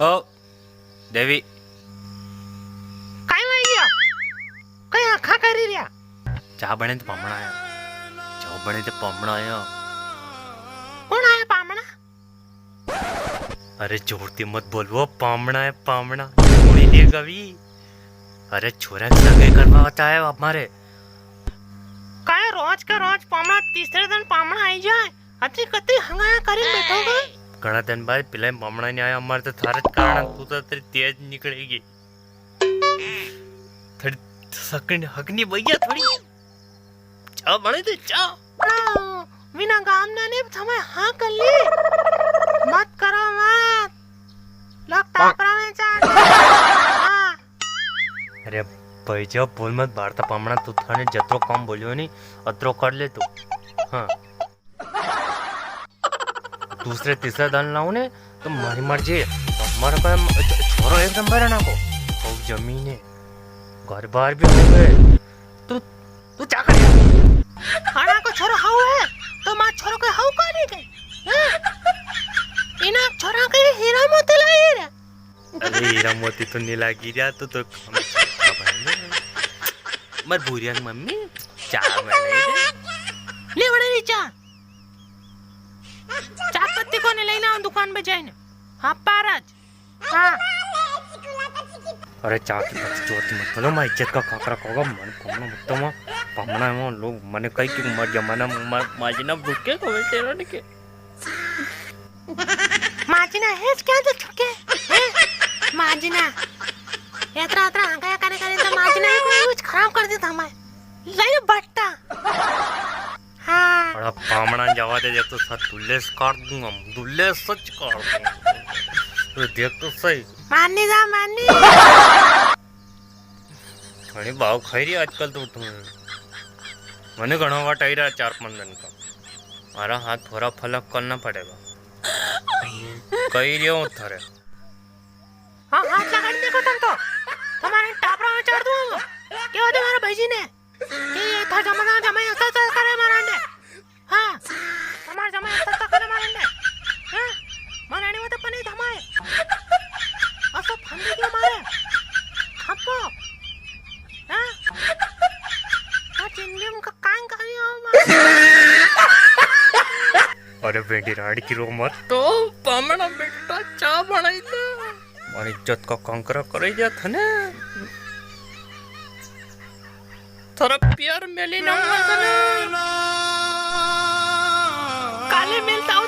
ओ देवी काय वाई काय आखा करी રહ્યા ચા બને તો પામણા આયા ચા બને તો પામણા આયા કોણ આયા પામણા अरे जोरती मत बोलो पामना है पामना थोड़ी ले गवी अरे छोरा सगे करवा होता है हमारे काय रोज का रोज पामणा तीसरे दिन पामणा आई जाए अति कति हंगाया करी बैठोगे घना दिन बाद पिले पामना नहीं आया हमारे तो थारे कारण तू तो तेरी तेज निकलेगी थोड़ी सकन हकनी भैया थोड़ी चा बने थे चा बिना गामना ने समय हाँ कर ली मत करो मत लोग टाकरा में हाँ अरे भैया बोल मत भारता पामना तू थाने जत्रो कम बोलियो नहीं अत्रो कर ले तू हाँ दूसरे तीसरे दिन लाऊं ने तो मारी मर्जी तो हमारा काम छोरो एक नंबर है ना को और जमीन है घर बार भी हो गए तू तू क्या कर खाना को छोरो हाउ है तो मां छोरो को हाउ करे के इना छोरा के हीरा मोती लाई रे अरे हीरा मोती तो नहीं लागी रहा तो मर बुरिया मम्मी चा बने ले बड़े नी चा चा पत्ती को ने लेना दुकान पे जाइने हां पाराज हां अरे चा की पत्ती चोट मत बोलो मैं इज्जत का खाकरा कोगा मन कोना मत मा पामना में लोग मने कई कि मर जमाना माजना भूखे को बेटे रण के माजना है क्या तो छुके माजना यात्रा यात्रा हंगाया करे करे तो माजना ही कुछ खराब कर देता हमारे ले बट्टा हाँ बड़ा पामना जावा दे देख तो सच दुल्लेस काट दूंगा दुल्लेस सच काट दूंगा तो देख तो सही माननी जा माननी घणी भाव खाई रही आजकल तो तुम मैंने घना वाट आई रहा 4-5 दिन का मारा हाथ थोड़ा फलक करना पड़ेगा कही रही हूँ थारे हाँ हाथ लगा देखो तुम तो तुम्हारे टापरा में चढ़ दूंगा क्या होता हमारे भाईजी ने कि ये था जमाना जमाई ऐसा करे मारने हाँ हमारे जमाई ऐसा करे मारने हाँ मारने में तो पनी थमाए ऐसा फंदे क्यों मारे खपो हाँ हाँ जिंदगी में कांग करी हो अरे बेटी राड़ी की रो मत तो पामना बेटा चा बनाई था हमारी इज्जत का कंकरा करे जा था ने थोड़ा प्यार मिली ना काले मिलता हो